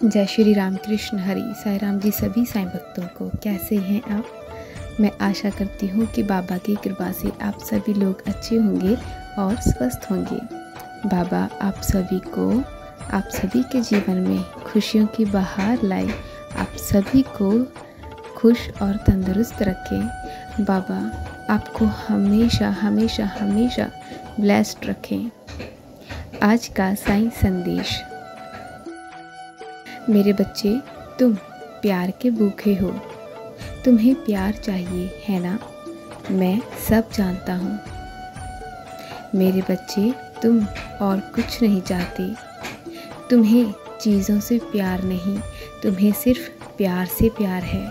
जय श्री राम कृष्ण हरि साईं राम जी सभी साईं भक्तों को। कैसे हैं आप? मैं आशा करती हूँ कि बाबा की कृपा से आप सभी लोग अच्छे होंगे और स्वस्थ होंगे। बाबा आप सभी के जीवन में खुशियों की बहार लाए, आप सभी को खुश और तंदुरुस्त रखें। बाबा आपको हमेशा हमेशा हमेशा ब्लेस्ड रखें। आज का साईं संदेश। मेरे बच्चे, तुम प्यार के भूखे हो, तुम्हें प्यार चाहिए है ना? मैं सब जानता हूँ। मेरे बच्चे, तुम और कुछ नहीं चाहते। तुम्हें चीज़ों से प्यार नहीं, तुम्हें सिर्फ प्यार से प्यार है।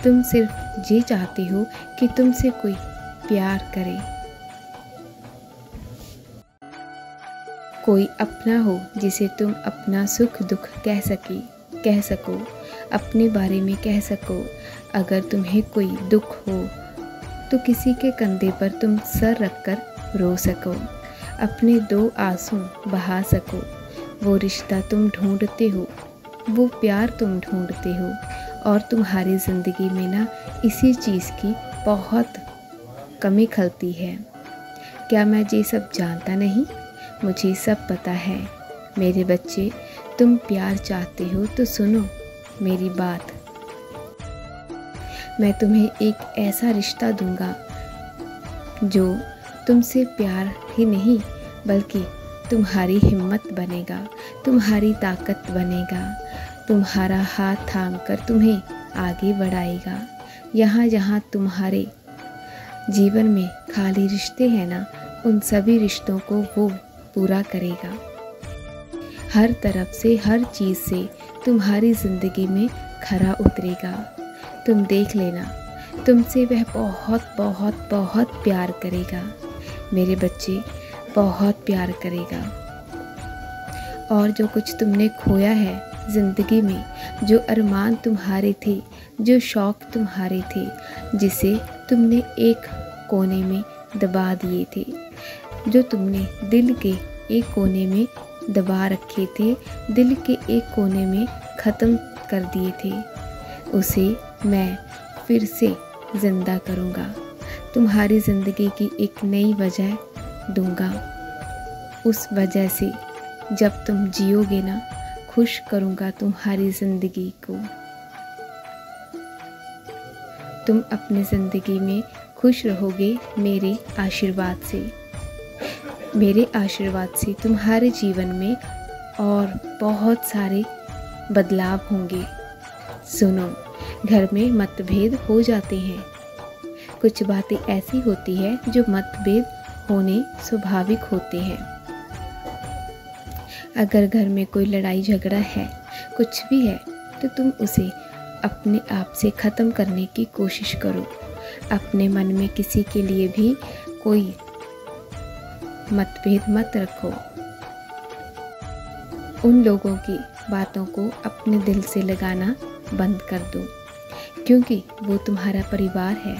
तुम सिर्फ ये चाहते हो कि तुमसे कोई प्यार करे, कोई अपना हो जिसे तुम अपना सुख दुख कह सको, अपने बारे में कह सको। अगर तुम्हें कोई दुख हो तो किसी के कंधे पर तुम सर रखकर रो सको, अपने दो आंसू बहा सको। वो रिश्ता तुम ढूंढते हो, वो प्यार तुम ढूंढते हो, और तुम्हारी ज़िंदगी में ना इसी चीज़ की बहुत कमी खलती है। क्या मैं ये सब जानता नहीं? मुझे सब पता है। मेरे बच्चे, तुम प्यार चाहते हो तो सुनो मेरी बात। मैं तुम्हें एक ऐसा रिश्ता दूंगा जो तुमसे प्यार ही नहीं बल्कि तुम्हारी हिम्मत बनेगा, तुम्हारी ताकत बनेगा, तुम्हारा हाथ थामकर तुम्हें आगे बढ़ाएगा। यहाँ जहाँ तुम्हारे जीवन में खाली रिश्ते हैं ना, उन सभी रिश्तों को वो पूरा करेगा। हर तरफ से, हर चीज़ से तुम्हारी ज़िंदगी में खरा उतरेगा। तुम देख लेना, तुमसे वह बहुत बहुत बहुत प्यार करेगा। मेरे बच्चे, बहुत प्यार करेगा। और जो कुछ तुमने खोया है ज़िंदगी में, जो अरमान तुम्हारे थे, जो शौक़ तुम्हारे थे, जिसे तुमने एक कोने में दबा दिए थे, जो तुमने दिल के एक कोने में दबा रखे थे, दिल के एक कोने में ख़त्म कर दिए थे, उसे मैं फिर से ज़िंदा करूँगा। तुम्हारी ज़िंदगी की एक नई वजह दूँगा। उस वजह से जब तुम जियोगे ना, खुश करूँगा तुम्हारी ज़िंदगी को। तुम अपनी ज़िंदगी में खुश रहोगे मेरे आशीर्वाद से। मेरे आशीर्वाद से तुम्हारे जीवन में और बहुत सारे बदलाव होंगे। सुनो, घर में मतभेद हो जाते हैं। कुछ बातें ऐसी होती है जो मतभेद होने स्वाभाविक होते हैं। अगर घर में कोई लड़ाई झगड़ा है, कुछ भी है, तो तुम उसे अपने आप से ख़त्म करने की कोशिश करो। अपने मन में किसी के लिए भी कोई मतभेद मत रखो। उन लोगों की बातों को अपने दिल से लगाना बंद कर दो, क्योंकि वो तुम्हारा परिवार है।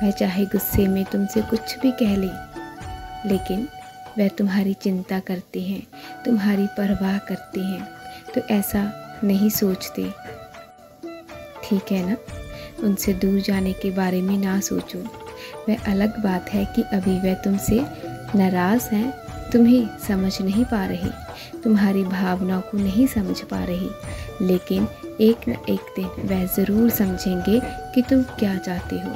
वह चाहे गुस्से में तुमसे कुछ भी कह ले, लेकिन वह तुम्हारी चिंता करते हैं, तुम्हारी परवाह करते हैं, तो ऐसा नहीं सोचते। ठीक है ना? उनसे दूर जाने के बारे में ना सोचो। वह अलग बात है कि अभी वह तुमसे नाराज़ हैं, तुम्हें समझ नहीं पा रहे, तुम्हारी भावनाओं को नहीं समझ पा रहे, लेकिन एक न एक दिन वह ज़रूर समझेंगे कि तुम क्या चाहते हो।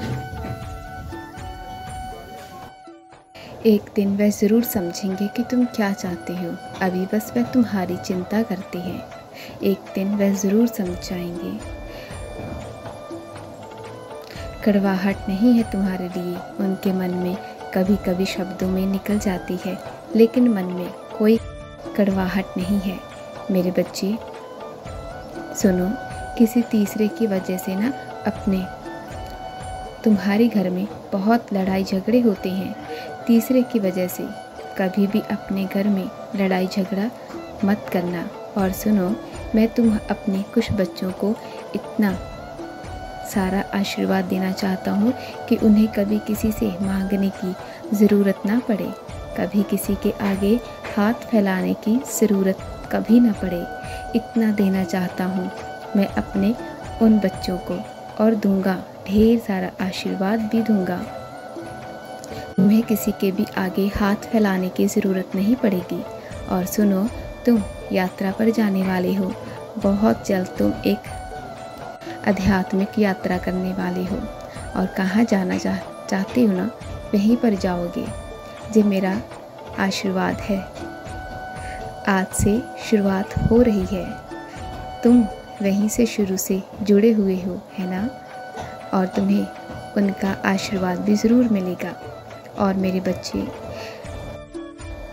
एक दिन वह ज़रूर समझेंगे कि तुम क्या चाहते हो। अभी बस वह तुम्हारी चिंता करते हैं। एक दिन वह ज़रूर समझ जाएंगे। कड़वाहट नहीं है तुम्हारे लिए, उनके मन में कभी कभी शब्दों में निकल जाती है, लेकिन मन में कोई कड़वाहट नहीं है। मेरे बच्चे सुनो, किसी तीसरे की वजह से ना तुम्हारे घर में बहुत लड़ाई झगड़े होते हैं। तीसरे की वजह से कभी भी अपने घर में लड़ाई झगड़ा मत करना। और सुनो, मैं अपने कुछ बच्चों को इतना सारा आशीर्वाद देना चाहता हूँ कि उन्हें कभी किसी से मांगने की ज़रूरत ना पड़े, कभी किसी के आगे हाथ फैलाने की ज़रूरत कभी ना पड़े, इतना देना चाहता हूँ मैं अपने उन बच्चों को, और दूंगा, ढेर सारा आशीर्वाद भी दूंगा। तुम्हें किसी के भी आगे हाथ फैलाने की ज़रूरत नहीं पड़ेगी। और सुनो, तुम यात्रा पर जाने वाले हो, बहुत जल्द तुम एक आध्यात्मिक यात्रा करने वाले हो, और कहाँ जाना चाहते हो ना, वहीं पर जाओगे। ये मेरा आशीर्वाद है। आज से शुरुआत हो रही है, तुम वहीं से शुरू से जुड़े हुए हो, है ना? और तुम्हें उनका आशीर्वाद भी ज़रूर मिलेगा। और मेरे बच्चे,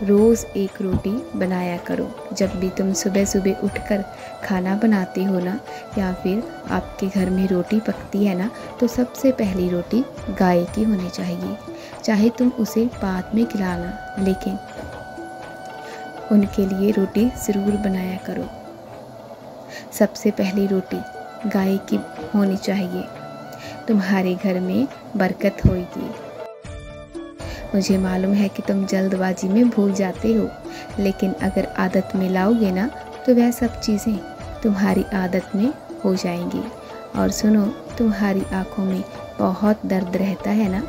रोज़ एक रोटी बनाया करो। जब भी तुम सुबह सुबह उठकर खाना बनाते हो ना, या फिर आपके घर में रोटी पकती है ना, तो सबसे पहली रोटी गाय की होनी चाहिए। चाहे तुम उसे बाद में खिलाना, लेकिन उनके लिए रोटी ज़रूर बनाया करो। सबसे पहली रोटी गाय की होनी चाहिए। तुम्हारे घर में बरकत होगी। मुझे मालूम है कि तुम जल्दबाजी में भूल जाते हो, लेकिन अगर आदत में लाओगे ना, तो वह सब चीज़ें तुम्हारी आदत में हो जाएंगी। और सुनो, तुम्हारी आँखों में बहुत दर्द रहता है ना,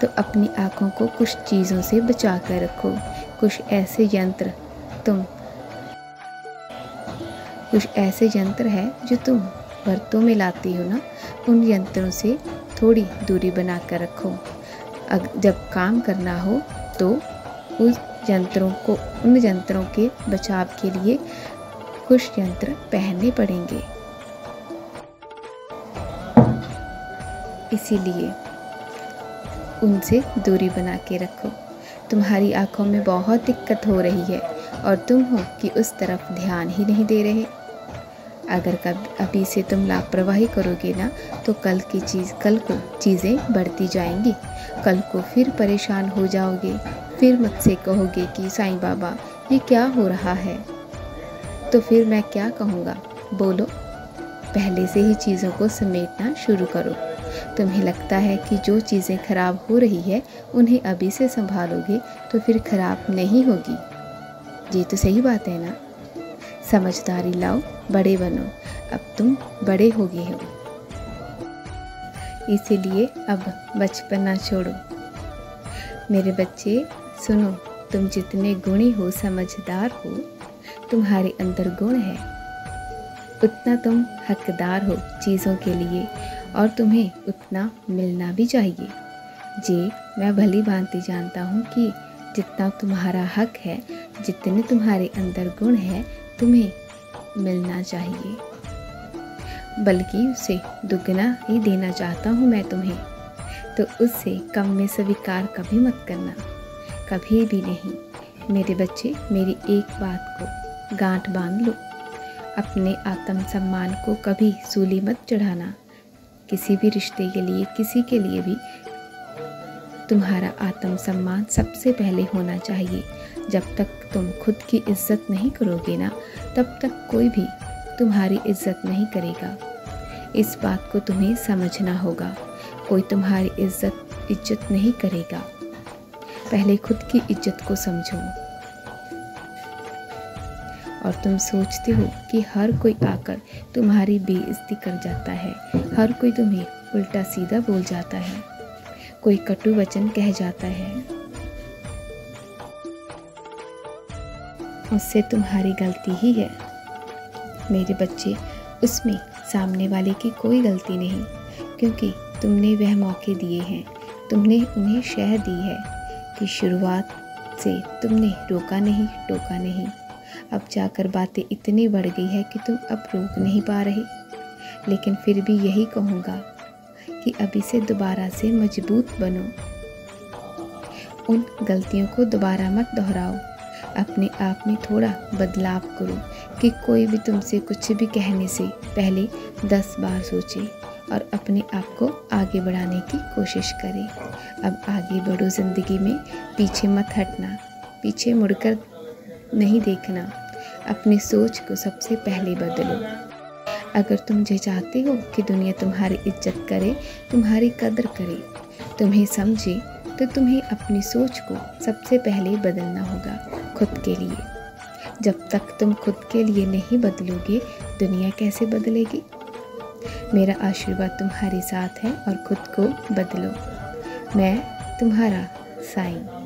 तो अपनी आँखों को कुछ चीज़ों से बचा कर रखो। कुछ ऐसे यंत्र है जो तुम बर्तों में लाती हो ना, उन यंत्रों से थोड़ी दूरी बना कर रखो। जब काम करना हो तो उन यंत्रों के बचाव के लिए कुछ यंत्र पहनने पड़ेंगे। इसीलिए उनसे दूरी बना के रखो। तुम्हारी आंखों में बहुत दिक्कत हो रही है, और तुम हो कि उस तरफ ध्यान ही नहीं दे रहे। अगर अभी से तुम लापरवाही करोगे ना, तो कल को चीज़ें बढ़ती जाएंगी। कल को फिर परेशान हो जाओगे, फिर मुझसे कहोगे कि साईं बाबा ये क्या हो रहा है। तो फिर मैं क्या कहूँगा? बोलो, पहले से ही चीज़ों को समेटना शुरू करो। तुम्हें लगता है कि जो चीज़ें खराब हो रही है उन्हें अभी से संभालोगे तो फिर खराब नहीं होगी। ये तो सही बात है ना? समझदारी लाओ, बड़े बनो। अब तुम बड़े हो गए हो, इसीलिए अब बचपना छोड़ो। मेरे बच्चे सुनो, तुम जितने गुणी हो, समझदार हो, तुम्हारे अंदर गुण है, उतना तुम हकदार हो चीज़ों के लिए, और तुम्हें उतना मिलना भी चाहिए। जी, मैं भली भांति जानता हूँ कि जितना तुम्हारा हक है, जितने तुम्हारे अंदर गुण है, तुम्हें मिलना चाहिए, बल्कि उससे दुगना ही देना चाहता हूँ मैं तुम्हें। तो उससे कम में स्वीकार कभी मत करना, कभी भी नहीं। मेरे बच्चे, मेरी एक बात को गांठ बांध लो, अपने आत्म सम्मान को कभी सूली मत चढ़ाना। किसी भी रिश्ते के लिए, किसी के लिए भी तुम्हारा आत्म सम्मान सबसे पहले होना चाहिए। जब तक तुम खुद की इज्जत नहीं करोगे ना, तब तक कोई भी तुम्हारी इज्जत नहीं करेगा। इस बात को तुम्हें समझना होगा। कोई तुम्हारी इज्जत नहीं करेगा। पहले खुद की इज्जत को समझो। और तुम सोचते हो कि हर कोई आकर तुम्हारी बेइज्जती कर जाता है, हर कोई तुम्हें उल्टा सीधा बोल जाता है, कोई कटु वचन कह जाता है। उससे तुम्हारी गलती ही है मेरे बच्चे, उसमें सामने वाले की कोई गलती नहीं, क्योंकि तुमने वह मौके दिए हैं, तुमने उन्हें शह दी है कि शुरुआत से तुमने रोका नहीं, टोका नहीं। अब जाकर बातें इतनी बढ़ गई है कि तुम अब रोक नहीं पा रहे। लेकिन फिर भी यही कहूँगा कि अभी से दोबारा से मजबूत बनो। उन गलतियों को दोबारा मत दोहराओ। अपने आप में थोड़ा बदलाव करो कि कोई भी तुमसे कुछ भी कहने से पहले 10 बार सोचे और अपने आप को आगे बढ़ाने की कोशिश करें। अब आगे बढ़ो ज़िंदगी में, पीछे मत हटना, पीछे मुड़कर नहीं देखना। अपनी सोच को सबसे पहले बदलो। अगर तुम ये चाहते हो कि दुनिया तुम्हारी इज्जत करे, तुम्हारी कदर करे, तुम्हें समझे, तो तुम्हें अपनी सोच को सबसे पहले बदलना होगा खुद के लिए। जब तक तुम खुद के लिए नहीं बदलोगे, दुनिया कैसे बदलेगी। मेरा आशीर्वाद तुम्हारे साथ है और खुद को बदलो। मैं तुम्हारा साईं।